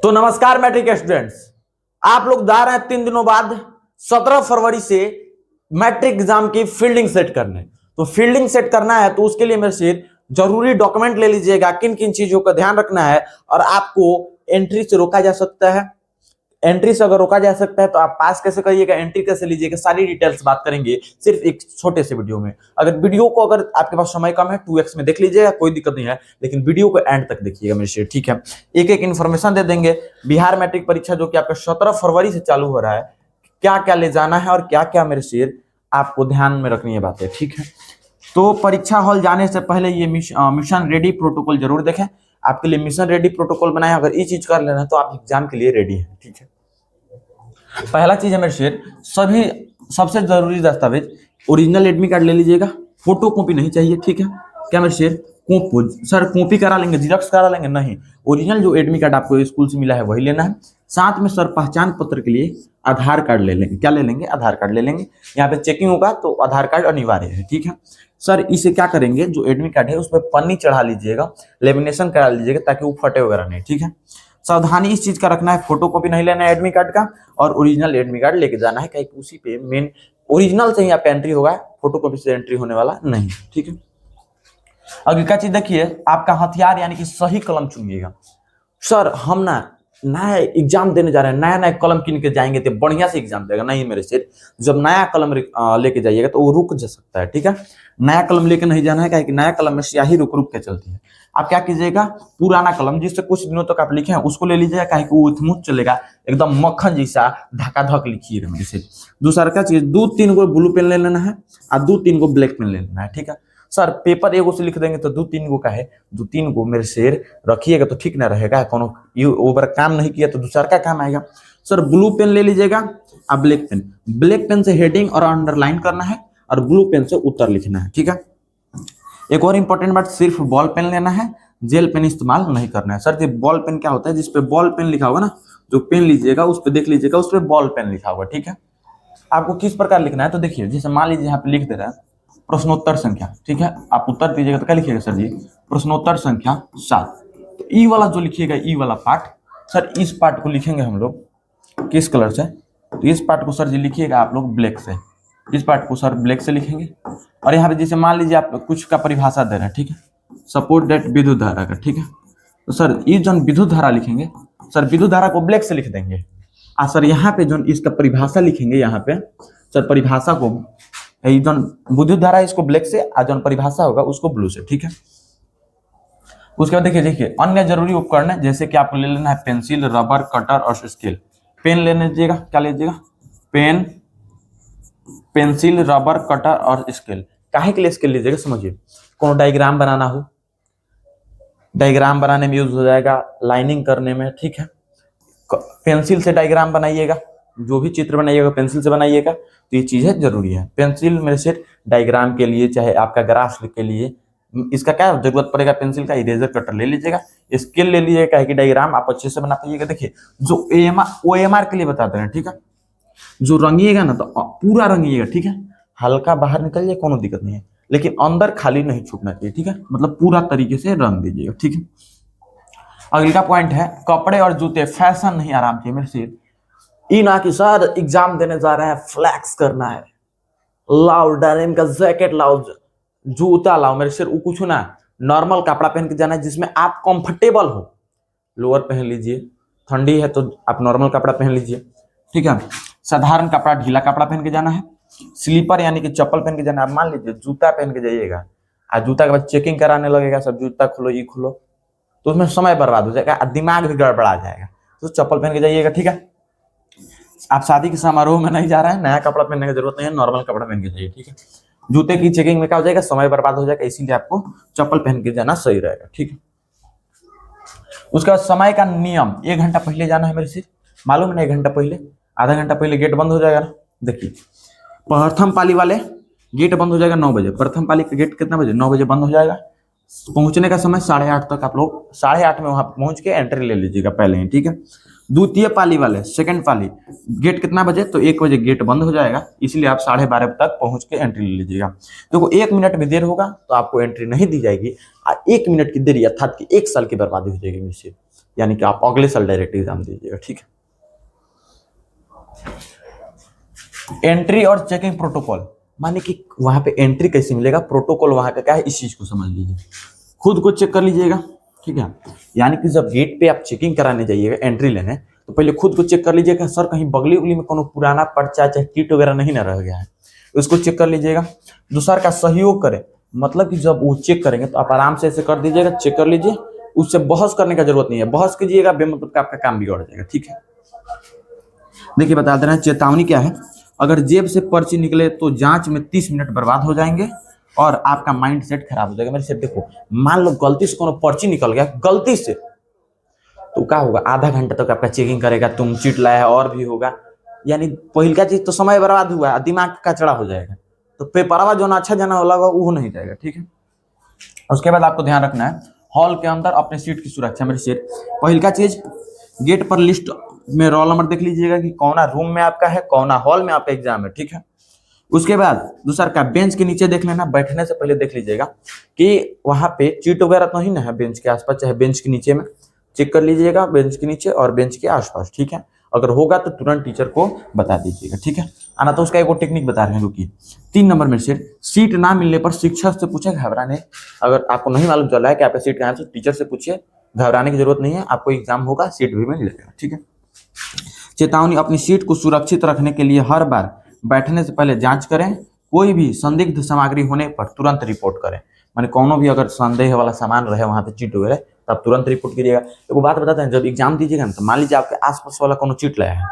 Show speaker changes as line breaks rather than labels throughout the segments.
तो नमस्कार matric students, आप लोग जा रहे हैं 3 दिनों बाद 17 फरवरी से मैट्रिक एग्जाम की फील्डिंग सेट करने। तो फील्डिंग सेट करना है तो उसके लिए मेरे से जरूरी डॉक्यूमेंट ले लीजिएगा, किन किन चीजों का ध्यान रखना है। और आपको एंट्री से रोका जा सकता है, एंट्री से अगर रोका जा सकता है तो आप पास कैसे करिएगा, एंट्री कैसे लीजिएगा, सारी डिटेल्स बात करेंगे सिर्फ एक छोटे से वीडियो में। अगर वीडियो को अगर आपके पास समय कम है 2x में देख लीजिएगा, कोई दिक्कत नहीं है, लेकिन वीडियो को एंड तक देखिएगा मेरे से, ठीक है। एक एक इन्फॉर्मेशन दे देंगे। बिहार मैट्रिक परीक्षा जो कि आपका 17 फरवरी से चालू हो रहा है, क्या क्या ले जाना है और क्या क्या मेरे शेर आपको ध्यान में रखनी है बातें, ठीक है। तो परीक्षा हॉल जाने से पहले ये मिशन रेडी प्रोटोकॉल जरूर देखें। आपके लिए मिशन रेडी प्रोटोकॉल बनाया, अगर ये चीज कर लेना तो आप एग्जाम के लिए रेडी है, ठीक है। पहला चीज है मेरे शेर, सभी सबसे जरूरी दस्तावेज ओरिजिनल एडमिट कार्ड ले लीजिएगा, फोटो कॉपी नहीं चाहिए, ठीक है। क्या मेरे शेर, सर कॉपी करा लेंगे, जिरॉक्स करा लेंगे, नहीं, ओरिजिनल जो एडमिट कार्ड आपको स्कूल से मिला है वही लेना है। साथ में सर पहचान पत्र के लिए आधार कार्ड ले लेंगे। क्या ले लेंगे? आधार कार्ड ले लेंगे। यहाँ पे चेकिंग होगा तो आधार कार्ड अनिवार्य है, ठीक है। सर इसे क्या करेंगे, जो एडमिट कार्ड है उस पर पन्नी चढ़ा लीजिएगा, लेमिनेशन करा लीजिएगा ताकि वो फटे वगैरह नहीं, ठीक है। सावधानी इस चीज का रखना है, फोटो कॉपी नहीं लेना है एडमिट कार्ड का, और ओरिजिनल एडमिट कार्ड लेके जाना है, कहीं उसी पे मेन ओरिजिनल से ही आपका एंट्री होगा, फोटो कॉपी से एंट्री होने वाला नहीं, ठीक है। अगली का चीज देखिए, आपका हथियार यानी कि सही कलम चुनिएगा। सर हम ना नया एग्जाम देने जा रहे हैं, नया नया कलम किन के जाएंगे तो बढ़िया से एग्जाम देगा, नहीं मेरे से, जब नया कलम लेके जाइएगा तो वो रुक जा सकता है, ठीक है। नया कलम लेके नहीं जाना है, कि नया कलम में स्याही रुक रुक के चलती है। आप क्या कीजिएगा, पुराना कलम जिससे कुछ दिनों तक आप लिखे हैं उसको ले लीजिएगा, कि वो स्मूथ चलेगा, एकदम मक्खन जैसा धकाधक लिखिएगा मेरे से। दूसरा क्या चीज, 2-3 गो ब्लू पेन ले लेना है और 2-3 गो ब्लैक पेन ले लेना है, ठीक है। सर पेपर एगो से लिख देंगे तो 2-3 गो का है, 2-3 गो मेरे शेर रखिएगा तो ठीक ना रहेगा, कोनो ओवर काम नहीं किया तो दूसरा का काम आएगा। सर ब्लू पेन ले लीजिएगा और ब्लैक पेन, ब्लैक पेन से हेडिंग और अंडरलाइन करना है और ब्लू पेन से उत्तर लिखना है, ठीक है। एक और इंपॉर्टेंट बात, सिर्फ बॉल पेन लेना है, जेल पेन इस्तेमाल नहीं करना है। सर ये बॉल पेन क्या होता है, जिसपे बॉल पेन लिखा होगा ना, जो पेन लीजिएगा उस पर देख लीजिएगा, उस पर बॉल पेन लिखा होगा, ठीक है। आपको किस प्रकार लिखना है तो देखिए, जैसे मान लीजिए यहाँ पे लिख दे रहा है प्रश्नोत्तर संख्या, ठीक है। आप उत्तर दीजिएगा तो क्या लिखिएगा सर जी, प्रश्नोत्तर संख्या 7। तो ई वाला जो लिखिएगा, ई वाला पार्ट, सर इस पार्ट को लिखेंगे हम लोग किस कलर से, तो इस पार्ट को सर जी लिखिएगा आप लोग ब्लैक से, इस पार्ट को सर ब्लैक से लिखेंगे। और यहाँ पे जैसे मान लीजिए आप कुछ का परिभाषा दे रहे हैं, ठीक है, सपोर्ट डेट विद्युत धारा का, ठीक है। तो सर ये जो विद्युत धारा लिखेंगे, सर विद्युत धारा को ब्लैक से लिख देंगे। और सर यहाँ पे जो इसका परिभाषा लिखेंगे, यहाँ पे सर परिभाषा को जो विद्युत धारा इसको ब्लैक से, और जो परिभाषा होगा उसको ब्लू से, ठीक है। उसके बाद देखिए अन्य जरूरी उपकरण जैसे कि आपको ले लेना है पेंसिल, रबर, कटर और स्केल। पेन ले लीजिएगा, क्या लीजिएगा, पेन, पेंसिल, रबर, कटर और स्केल। काहे के लिए स्केल लीजिएगा, समझिए, कोनो डायग्राम बनाना हो, डायग्राम बनाने में यूज हो जाएगा, लाइनिंग करने में, ठीक है। पेंसिल से डायग्राम बनाइएगा, जो भी चित्र बनाइएगा पेंसिल से बनाइएगा, तो ये चीजें जरूरी है। पेंसिल मेरे से डायग्राम के लिए, चाहे आपका ग्राफ के लिए, इसका क्या जरूरत पड़ेगा, पेंसिल का, इरेजर, कटर ले लीजिएगा, स्केल ले लीजिएगा, कि डायग्राम आप अच्छे से बना पाइएगा। देखिए जो OMR के लिए बताते हैं, ठीक है, जो रंगिएगा ना तो पूरा रंगिएगा, ठीक है, हल्का बाहर निकल जाए कोनो दिक्कत नहीं है, लेकिन अंदर खाली नहीं छूटना चाहिए, ठीक है, मतलब पूरा तरीके से रंग दीजिएगा, ठीक है। अगला पॉइंट है, कपड़े और जूते फैशन नहीं, आराम चाहिए मेरे से। ई ना कि सर एग्जाम देने जा रहे हैं, फ्लैक्स करना है, लाओ डेनिम का जैकेट लाओ, जूता लाओ, मेरे सिर कुछ ना, नॉर्मल कपड़ा पहन के जाना है जिसमें आप कंफर्टेबल हो। लोअर पहन लीजिए, ठंडी है तो आप नॉर्मल कपड़ा पहन लीजिए, ठीक है। साधारण कपड़ा, ढीला कपड़ा पहन के जाना है। स्लीपर यानी कि चप्पल पहन के जाना है। आप मान लीजिए जूता पहन के जाइएगा, और जूता के बाद चेकिंग कराने लगेगा, सब जूता खोलो, ये खोलो, तो उसमें समय बर्बाद हो जाएगा, दिमाग भी गड़बड़ा जाएगा। तो चप्पल पहन के जाइएगा, ठीक है। आप शादी के समारोह में नहीं जा रहे हैं, नया कपड़ा पहनने की जरूरत नहीं है, नॉर्मल कपड़ा पहन के जाइए, ठीक है। जूते की चेकिंग में क्या हो जाएगा, समय बर्बाद हो जाएगा, इसीलिए आपको चप्पल पहन के जाना सही रहेगा, ठीक है। उसके बाद समय का नियम, 1 घंटा पहले जाना है मेरे से, मालूम है ना, 1 घंटा पहले, आधा घंटा पहले गेट बंद हो जाएगा ना। देखिए प्रथम पाली वाले गेट बंद हो जाएगा 9 बजे, प्रथम पाली का गेट कितना बजे, 9 बजे बंद हो जाएगा। पहुंचने का समय 8:30 तक, आप लोग 8:30 में वहां पहुंच के एंट्री ले लीजिएगा पहले ही, ठीक है। द्वितीय पाली वाले, सेकंड पाली, गेट कितना बजे, तो 1 बजे गेट बंद हो जाएगा, इसलिए आप 12:30 तक पहुंच के एंट्री ले लीजिएगा। देखो 1 मिनट भी देर होगा तो आपको एंट्री नहीं दी जाएगी, और 1 मिनट की देरी अर्थात कि 1 साल की बर्बादी हो जाएगी मुझसे। यानी कि आप अगले साल डायरेक्ट एग्जाम दीजिएगा, ठीक है। एंट्री और चेकिंग प्रोटोकॉल, माने कि वहां पे एंट्री कैसे मिलेगा, प्रोटोकॉल वहां का क्या है, इस चीज को समझ लीजिए, खुद को चेक कर लीजिएगा, ठीक है। यानी कि जब गेट पे आप चेकिंग कराने जाइएगा, एंट्री लेने, तो पहले खुद को चेक कर लीजिएगा, सर कहीं बगली उगली में कोनो पुराना पर्चा चाहे कीट वगैरह नहीं ना रह गया है, उसको चेक कर लीजिएगा। दूसरा का सहयोग करें, मतलब कि जब वो चेक करेंगे तो आप आराम से ऐसे कर दीजिएगा, चेक कर लीजिए, उससे बहस करने का जरूरत नहीं है, बहस कीजिएगा बेमतलब का आपका काम बिगड़ जाएगा, ठीक है। देखिए बता दे रहे हैं, चेतावनी क्या है, अगर जेब से पर्ची निकले तो जांच में 30 मिनट बर्बाद हो जाएंगे और आपका माइंड सेट खराब हो जाएगा। मेरे सेट देखो, मान लो गलती से कोनो पर्ची निकल गया गलती से, तो क्या होगा, आधा घंटा तक आपका चेकिंग करेगा, तुम चीट लाया है और भी होगा, यानी पहल का चीज तो समय बर्बाद हुआ, दिमाग कचड़ा हो जाएगा, तो पेपरवा जो ना अच्छा जाना लगा वो नहीं जाएगा, ठीक है। उसके बाद आपको ध्यान रखना है, हॉल के अंदर अपने सीट की सुरक्षा। मेरी सीट पहल का चीज, गेट पर लिस्ट में रोल नंबर देख लीजिएगा कि कौना रूम में आपका है, कौना हॉल में आपका एग्जाम है, ठीक है। उसके बाद दूसरा का बेंच के नीचे देख लेना, बैठने से पहले देख लीजिएगा कि वहां पे चीट वगैरह तो नहीं ना है बेंच के आसपास, चाहे बेंच के नीचे में चेक कर लीजिएगा, बेंच के नीचे और बेंच के आसपास, ठीक है। अगर होगा तो तुरंत टीचर को बता दीजिएगा, ठीक है। आना तो उसका एक टेक्निक बता रहे हैं, रुकिए। 3 नंबर में से सीट ना मिलने पर शिक्षक से पूछे, घबराने, अगर आपको नहीं मालूम चल रहा है कि आपका सीट कहाँ है तो टीचर से पूछिए, घबराने की जरूरत नहीं है, आपको एग्जाम होगा, सीट भी मिल जाएगा, ठीक है। चेतावनी, अपनी सीट को सुरक्षित रखने के लिए हर बार बैठने से पहले जांच करें, कोई भी संदिग्ध सामग्री होने पर तुरंत रिपोर्ट करें, माने कोनो भी अगर संदेह वाला सामान रहे वहां पे चीट वगैरह तो आप तुरंत रिपोर्ट कीजिएगा। एक बात बताते हैं, जब एग्जाम दीजिएगा ना, तो मान लीजिए आपके आसपास वाला कोनो चीट लाया है,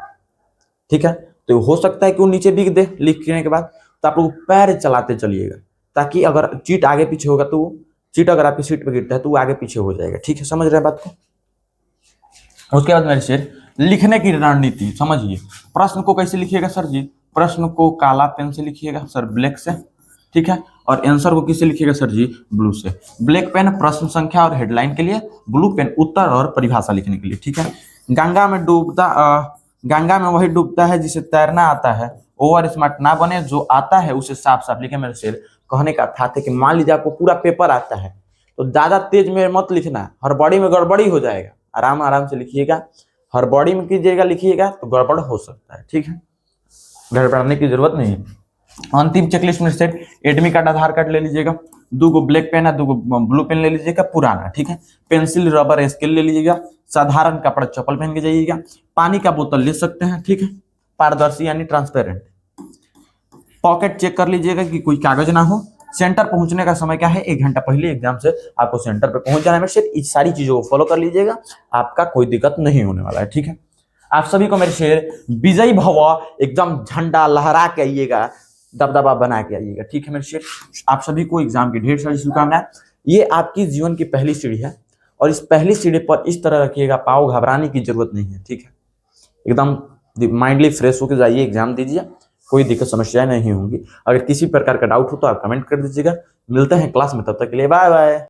ठीक है, तो हो सकता है कि वो नीचे बिक दे लिखने के बाद, तो आप लोग पैर चलाते चलिएगा, ताकि अगर चीट आगे पीछे होगा तो चीट अगर आपकी सीट पर गिरता है तो वो आगे पीछे हो जाएगा, ठीक है, समझ रहे हैं बात को। उसके बाद मेरे शेर, लिखने की रणनीति समझिए, प्रश्न को कैसे लिखिएगा सर जी, प्रश्न को काला पेन से लिखिएगा सर, ब्लैक से, ठीक है, और आंसर को किससे लिखिएगा सर जी, ब्लू से। ब्लैक पेन प्रश्न संख्या और हेडलाइन के लिए, ब्लू पेन उत्तर और परिभाषा लिखने के लिए, ठीक है। गंगा में वही डूबता है जिसे तैरना आता है, ओवर स्मार्ट ना बने, जो आता है उसे साफ साफ लिखे। मेरे शेर कहने का था कि मान लीजिए आपको पूरा पेपर आता है तो ज्यादा तेज में मत लिखना, हड़बड़ी में गड़बड़ी हो जाएगा, आराम आराम से लिखिएगा, हड़बड़ी में कीजिएगा लिखिएगा तो गड़बड़ हो सकता है, ठीक है, गड़बड़ाने की जरूरत नहीं है। अंतिम चेकलिस्ट में से एडमिट कार्ड, आधार कार्ड ले लीजिएगा, 2 ब्लैक पेन है, 2 ब्लू पेन ले लीजिएगा पुराना, ठीक है, पेंसिल रबर स्केल ले लीजिएगा, साधारण कपड़ा चप्पल पहन के जाइएगा, पानी का बोतल ले सकते हैं, ठीक है, पारदर्शी यानी ट्रांसपेरेंट। पॉकेट चेक कर लीजिएगा कि कोई कागज ना हो। सेंटर पहुंचने का समय क्या है, 1 घंटा पहले एग्जाम से आपको सेंटर पे पहुंच जाना है। सिर्फ इस सारी चीजों को फॉलो कर लीजिएगा, आपका कोई दिक्कत नहीं होने वाला है, ठीक है। आप सभी को मेरे शेर विजयी भव, एकदम झंडा लहरा के आइएगा, दबदबा बना के आइएगा, ठीक है मेरे शेर। आप सभी को एग्जाम की ढेर सारी शुभकामनाएं। ये आपकी जीवन की पहली सीढ़ी है और इस पहली सीढ़ी पर इस तरह रखिएगा, पाओ घबराने की जरूरत नहीं है, ठीक है, एकदम माइंडली फ्रेश होकर जाइए, एग्जाम दीजिए, कोई दिक्कत समस्याएं नहीं होंगी। अगर किसी प्रकार का डाउट हो तो आप कमेंट कर दीजिएगा। मिलते हैं क्लास में, तब तक के लिए बाय बाय।